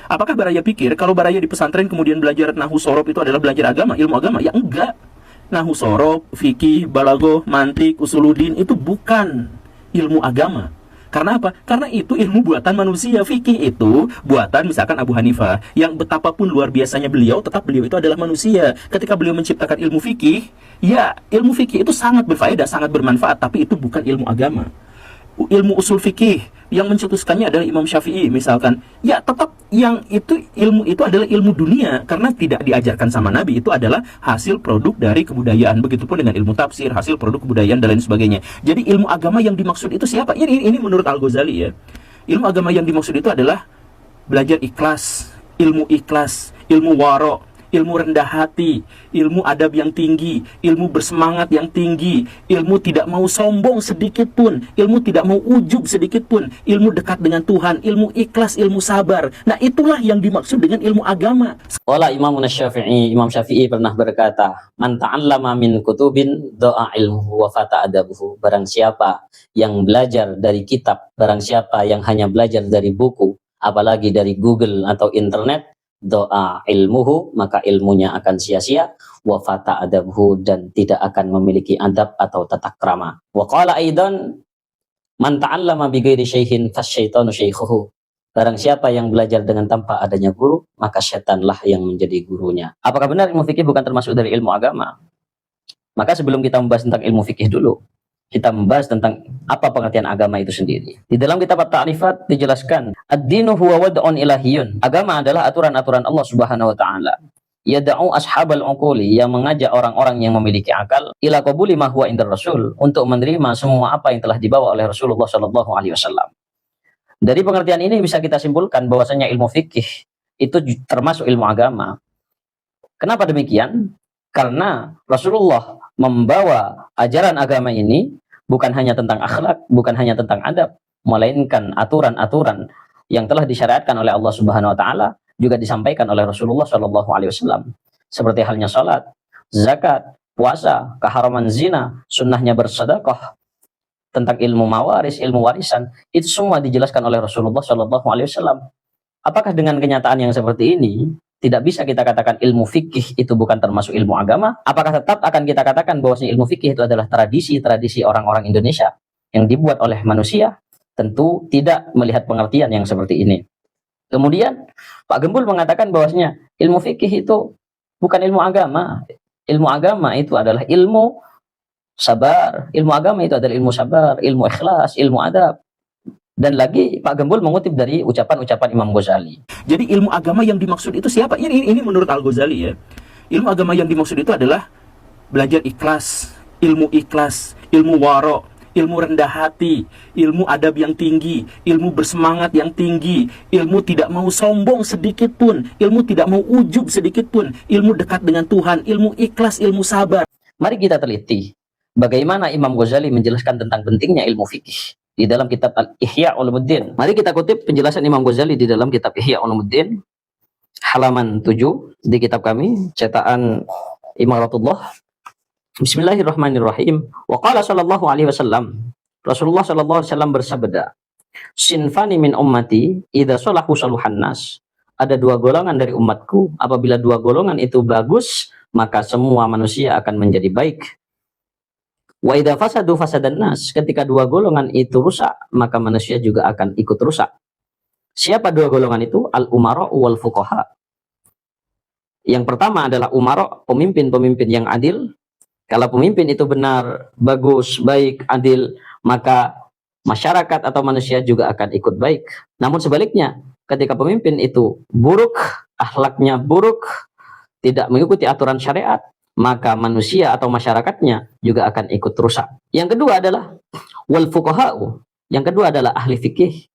Apakah Baraya pikir kalau Baraya di pesantren kemudian belajar Nahwu Sorob itu adalah belajar agama, ilmu agama? Ya enggak. Nahwu Sorob, fikih, balagoh, mantik, usuludin itu bukan ilmu agama. Karena apa? Karena itu ilmu buatan manusia. Fikih itu buatan misalkan Abu Hanifah. Yang betapapun luar biasanya beliau, tetap beliau itu adalah manusia. Ketika beliau menciptakan ilmu fikih, ya ilmu fikih itu sangat berfaedah, sangat bermanfaat, tapi itu bukan ilmu agama. Ilmu usul fikih yang mencetuskannya adalah Imam Syafi'i misalkan, ya tetap yang itu ilmu itu adalah ilmu dunia karena tidak diajarkan sama Nabi, itu adalah hasil produk dari kebudayaan. Begitupun dengan ilmu tafsir, hasil produk kebudayaan dan lain sebagainya. Jadi ilmu agama yang dimaksud itu siapa? Ini menurut Al-Ghazali ya. Ilmu agama yang dimaksud itu adalah belajar ikhlas, ilmu waro, ilmu rendah hati, ilmu adab yang tinggi, ilmu bersemangat yang tinggi, ilmu tidak mau sombong sedikit pun, ilmu tidak mau ujub sedikit pun, ilmu dekat dengan Tuhan, ilmu ikhlas, ilmu sabar. Nah, itulah yang dimaksud dengan ilmu agama. Wala Imam Syafi'i pernah berkata, "Man ta'allama min kutubin doa ilmuhu wa fata adabuhu." Barang siapa yang belajar dari kitab, barang siapa yang hanya belajar dari buku, apalagi dari Google atau internet, doa ilmuhu, maka ilmunya akan sia-sia, wa fata adabuhu, dan tidak akan memiliki adab atau tata krama. Wa qala aidan, man ta'allama bi ghairi syaihin fasyaitanu syaikhuhu. Barang siapa yang belajar dengan tanpa adanya guru, maka setanlah yang menjadi gurunya. Apakah benar ilmu fikih bukan termasuk dari ilmu agama? Maka sebelum kita membahas tentang ilmu fikih dulu, kita membahas tentang apa pengertian agama itu sendiri. Di dalam kitab At-Ta'rifat dijelaskan, ad-dinu huwa wad'un ilahiyun. Agama adalah aturan-aturan Allah Subhanahu wa taala. Yad'u ashabal uquli, yang mengajak orang-orang yang memiliki akal, ila qabuli ma huwa indar rasul, untuk menerima semua apa yang telah dibawa oleh Rasulullah sallallahu alaihi wasallam. Dari pengertian ini bisa kita simpulkan bahwasanya ilmu fikih itu termasuk ilmu agama. Kenapa demikian? Karena Rasulullah membawa ajaran agama ini bukan hanya tentang akhlak, bukan hanya tentang adab, melainkan aturan-aturan yang telah disyariatkan oleh Allah Subhanahu wa taala juga disampaikan oleh Rasulullah Shallallahu alaihi wasallam. Seperti halnya salat, zakat, puasa, keharaman zina, sunnahnya bersedekah, tentang ilmu mawaris, ilmu warisan, itu semua dijelaskan oleh Rasulullah Shallallahu alaihi wasallam. Apakah dengan kenyataan yang seperti ini tidak bisa kita katakan ilmu fikih itu bukan termasuk ilmu agama? Apakah tetap akan kita katakan bahwa ilmu fikih itu adalah tradisi-tradisi orang-orang Indonesia yang dibuat oleh manusia? Tentu tidak melihat pengertian yang seperti ini. Kemudian Pak Gembul mengatakan bahwasanya ilmu fikih itu bukan ilmu agama. Ilmu agama itu adalah ilmu sabar. Ilmu agama itu adalah ilmu sabar, ilmu ikhlas, ilmu adab. Dan lagi Pak Gembul mengutip dari ucapan-ucapan Imam Ghazali. Jadi ilmu agama yang dimaksud itu siapa? Ini menurut Al-Ghazali ya. Ilmu agama yang dimaksud itu adalah belajar ikhlas, ilmu waro, ilmu rendah hati, ilmu adab yang tinggi, ilmu bersemangat yang tinggi, ilmu tidak mau sombong sedikit pun, ilmu tidak mau ujub sedikit pun, ilmu dekat dengan Tuhan, ilmu ikhlas, ilmu sabar. Mari kita teliti bagaimana Imam Ghazali menjelaskan tentang pentingnya ilmu fikih di dalam kitab Ihya Ulumuddin. Mari kita kutip penjelasan Imam Ghazali di dalam kitab Ihya Ulumuddin halaman 7 di kitab kami cetakan Imaratullah. Bismillahirrahmanirrahim. Wa qala sallallahu alaihi wasallam, Rasulullah sallallahu alaihi wasallam bersabda, sinfani min ummati idza salahu saluhan nas. Ada dua golongan dari umatku, apabila dua golongan itu bagus, maka semua manusia akan menjadi baik. Wa idza fasadu fasadan nas. Ketika dua golongan itu rusak, maka manusia juga akan ikut rusak. Siapa dua golongan itu? Al-umara wal fuqaha. Yang pertama adalah umara, pemimpin-pemimpin yang adil. Kalau pemimpin itu benar, bagus, baik, adil, maka masyarakat atau manusia juga akan ikut baik. Namun sebaliknya, ketika pemimpin itu buruk, akhlaknya buruk, tidak mengikuti aturan syariat, maka manusia atau masyarakatnya juga akan ikut rusak. Yang kedua adalah wal fuqaha'u. Yang kedua adalah ahli fikih.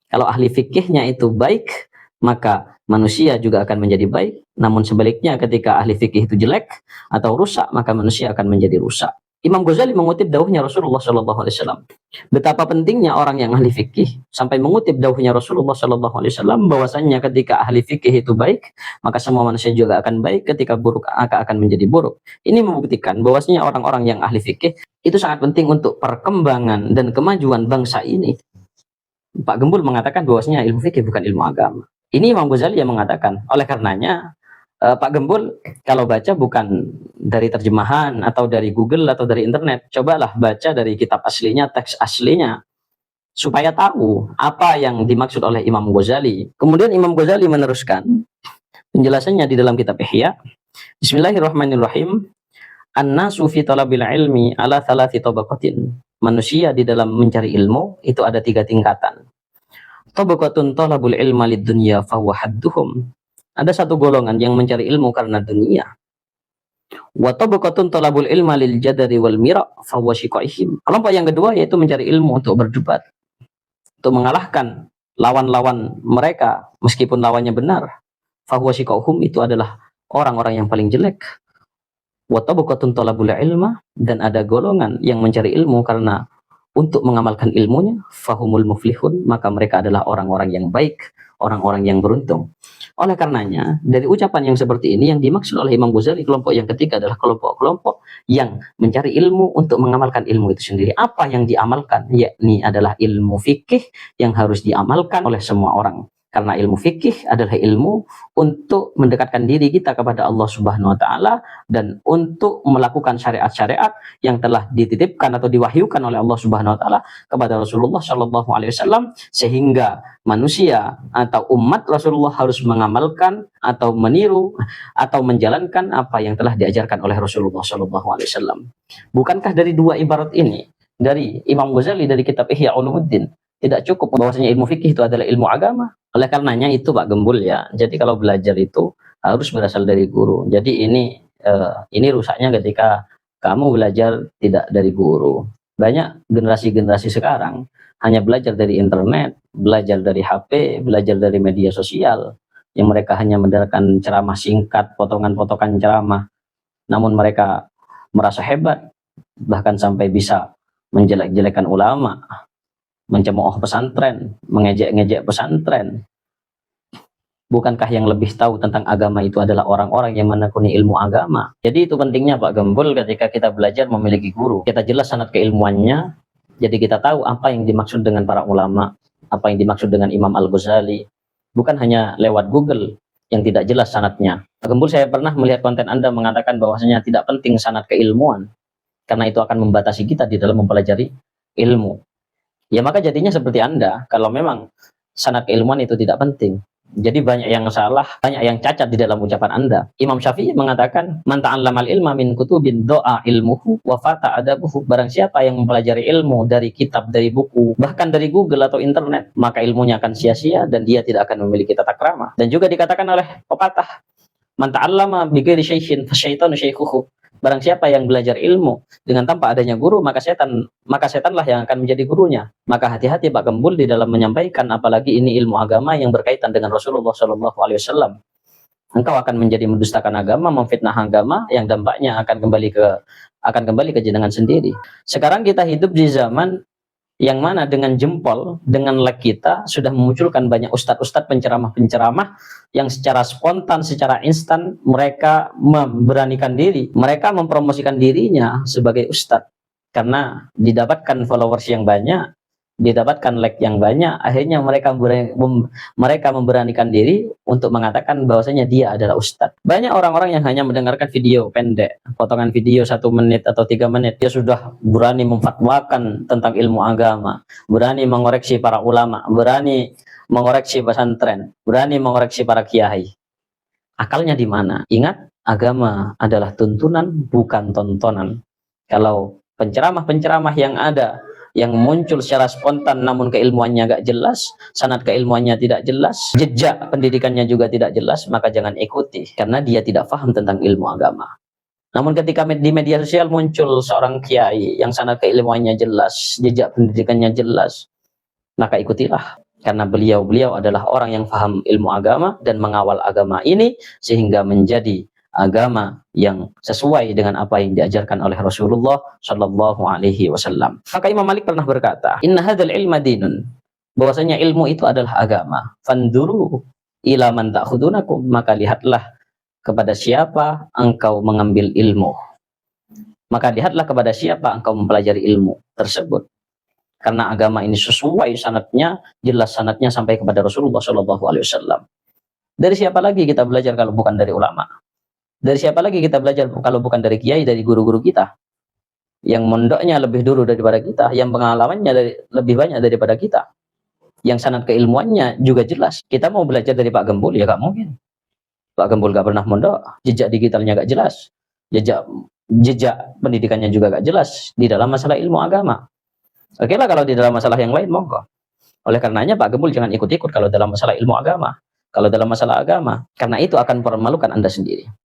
Kalau ahli fikihnya itu baik, maka manusia juga akan menjadi baik. Namun sebaliknya, ketika ahli fikih itu jelek atau rusak, maka manusia akan menjadi rusak. Imam Ghazali mengutip dauhnya Rasulullah SAW. Betapa pentingnya orang yang ahli fikih, sampai mengutip dauhnya Rasulullah SAW, bahwasanya ketika ahli fikih itu baik, maka semua manusia juga akan baik. Ketika buruk, akan menjadi buruk. Ini membuktikan bahwasanya orang-orang yang ahli fikih itu sangat penting untuk perkembangan dan kemajuan bangsa ini. Pak Gembul mengatakan bahwasanya ilmu fikih bukan ilmu agama. Ini Imam Ghazali yang mengatakan. Oleh karenanya, Pak Gembul, kalau baca bukan dari terjemahan atau dari Google atau dari internet, cobalah baca dari kitab aslinya, teks aslinya, supaya tahu apa yang dimaksud oleh Imam Ghazali. Kemudian Imam Ghazali meneruskan penjelasannya di dalam kitab Ihya. Bismillahirrahmanirrahim. An-nasu fi talabil ilmi ala thalathi tabaqatin. Manusia di dalam mencari ilmu itu ada 3 tingkatan. Tabaqatun talabul ilma lid dunya fa huwa hadduhum. Ada satu golongan yang mencari ilmu karena dunia. Wa tabaqatun talabul ilma lil jadari wal mira fa huwa shiqaihim. Kelompok yang kedua yaitu mencari ilmu untuk berdebat, untuk mengalahkan lawan-lawan mereka meskipun lawannya benar. Fa huwa shiqaihum, itu adalah orang-orang yang paling jelek. Wa tabaqatun talabul ilma, dan ada golongan yang mencari ilmu karena untuk mengamalkan ilmunya, fahumul muflihun, maka mereka adalah orang-orang yang baik, orang-orang yang beruntung. Oleh karenanya, dari ucapan yang seperti ini yang dimaksud oleh Imam Ghazali, kelompok yang ketiga adalah kelompok-kelompok yang mencari ilmu untuk mengamalkan ilmu itu sendiri. Apa yang diamalkan? Yakni adalah ilmu fikih yang harus diamalkan oleh semua orang. Karena ilmu fikih adalah ilmu untuk mendekatkan diri kita kepada Allah Subhanahu wa taala dan untuk melakukan syariat-syariat yang telah dititipkan atau diwahyukan oleh Allah Subhanahu wa taala kepada Rasulullah Shallallahu alaihi wasallam, sehingga manusia atau umat Rasulullah harus mengamalkan atau meniru atau menjalankan apa yang telah diajarkan oleh Rasulullah Shallallahu alaihi wasallam. Bukankah dari 2 ibarat ini dari Imam Ghazali dari kitab Ihya Ulumuddin tidak cukup bahwasanya ilmu fikih itu adalah ilmu agama? Oleh karenanya itu Pak Gembul ya. Jadi kalau belajar itu harus berasal dari guru. Jadi ini rusaknya ketika kamu belajar tidak dari guru. Banyak generasi-generasi sekarang hanya belajar dari internet, belajar dari HP, belajar dari media sosial, yang mereka hanya mendengarkan ceramah singkat, potongan-potongan ceramah. Namun mereka merasa hebat, bahkan sampai bisa menjelek-jelekan ulama, mencemooh pesantren, mengejek-ngejek pesantren. Bukankah yang lebih tahu tentang agama itu adalah orang-orang yang menekuni ilmu agama? Jadi itu pentingnya Pak Gembul ketika kita belajar memiliki guru. Kita jelas sanad keilmuannya, jadi kita tahu apa yang dimaksud dengan para ulama, apa yang dimaksud dengan Imam Al-Ghazali. Bukan hanya lewat Google yang tidak jelas sanadnya. Pak Gembul, saya pernah melihat konten Anda mengatakan bahwasanya tidak penting sanad keilmuan, karena itu akan membatasi kita di dalam mempelajari ilmu. Ya maka jadinya seperti Anda, kalau memang sanad keilmuan itu tidak penting. Jadi banyak yang salah, banyak yang cacat di dalam ucapan Anda. Imam Syafi'i mengatakan, "Man ta'allamal ilma min kutubin do'a ilmuhu wa fata adabuhu." Barang siapa yang mempelajari ilmu dari kitab, dari buku, bahkan dari Google atau internet, maka ilmunya akan sia-sia dan dia tidak akan memiliki tata krama. Dan juga dikatakan oleh pepatah, "Man ta'allama bi ghairi syaikhin fasyaitanu syaikhuhu." Barang siapa yang belajar ilmu dengan tanpa adanya guru, maka setanlah yang akan menjadi gurunya. Maka hati-hati Pak Gembul di dalam menyampaikan, apalagi ini ilmu agama yang berkaitan dengan Rasulullah Shallallahu alaihi wasallam. Engkau akan menjadi mendustakan agama, memfitnah agama, yang dampaknya akan kembali ke jenengan sendiri. Sekarang kita hidup di zaman yang mana dengan jempol, dengan leg kita sudah memunculkan banyak ustadz-ustadz penceramah-penceramah yang secara spontan, secara instan mereka memberanikan diri, mereka mempromosikan dirinya sebagai ustadz karena didapatkan followers yang banyak, didapatkan like yang banyak, akhirnya mereka memberanikan diri untuk mengatakan bahwasanya dia adalah ustadz. Banyak orang-orang yang hanya mendengarkan video pendek, potongan video 1 menit atau 3 menit, dia sudah berani memfatwakan tentang ilmu agama, berani mengoreksi para ulama, berani mengoreksi pesantren, berani mengoreksi para kiai. Akalnya di mana? Ingat, agama adalah tuntunan, bukan tontonan. Kalau penceramah-penceramah yang ada yang muncul secara spontan namun keilmuannya gak jelas, sanad keilmuannya tidak jelas, jejak pendidikannya juga tidak jelas, maka jangan ikuti karena dia tidak paham tentang ilmu agama. Namun ketika di media sosial muncul seorang kiai yang sanad keilmuannya jelas, jejak pendidikannya jelas, maka ikutilah karena beliau adalah orang yang paham ilmu agama dan mengawal agama ini sehingga menjadi agama yang sesuai dengan apa yang diajarkan oleh Rasulullah Shallallahu alaihi wasallam. Maka Imam Malik pernah berkata, "Inna hadzal ilma dinun." Bahwasanya ilmu itu adalah agama. "Fanduru ila man ta'khudunakum." Maka lihatlah kepada siapa engkau mengambil ilmu. Maka lihatlah kepada siapa engkau mempelajari ilmu tersebut. Karena agama ini sesuai sanadnya, jelas sanadnya sampai kepada Rasulullah Shallallahu alaihi wasallam. Dari siapa lagi kita belajar kalau bukan dari ulama? Dari siapa lagi kita belajar kalau bukan dari kiai, dari guru-guru kita? Yang mondoknya lebih dulu daripada kita, yang pengalamannya lebih banyak daripada kita, yang sanad keilmuannya juga jelas. Kita mau belajar dari Pak Gembul, ya gak mungkin. Pak Gembul gak pernah mondok, jejak digitalnya gak jelas, jejak pendidikannya juga gak jelas di dalam masalah ilmu agama. Oke lah, kalau di dalam masalah yang lain monggo. Oleh karenanya Pak Gembul jangan ikut-ikut kalau dalam masalah ilmu agama, kalau dalam masalah agama, karena itu akan mempermalukan Anda sendiri.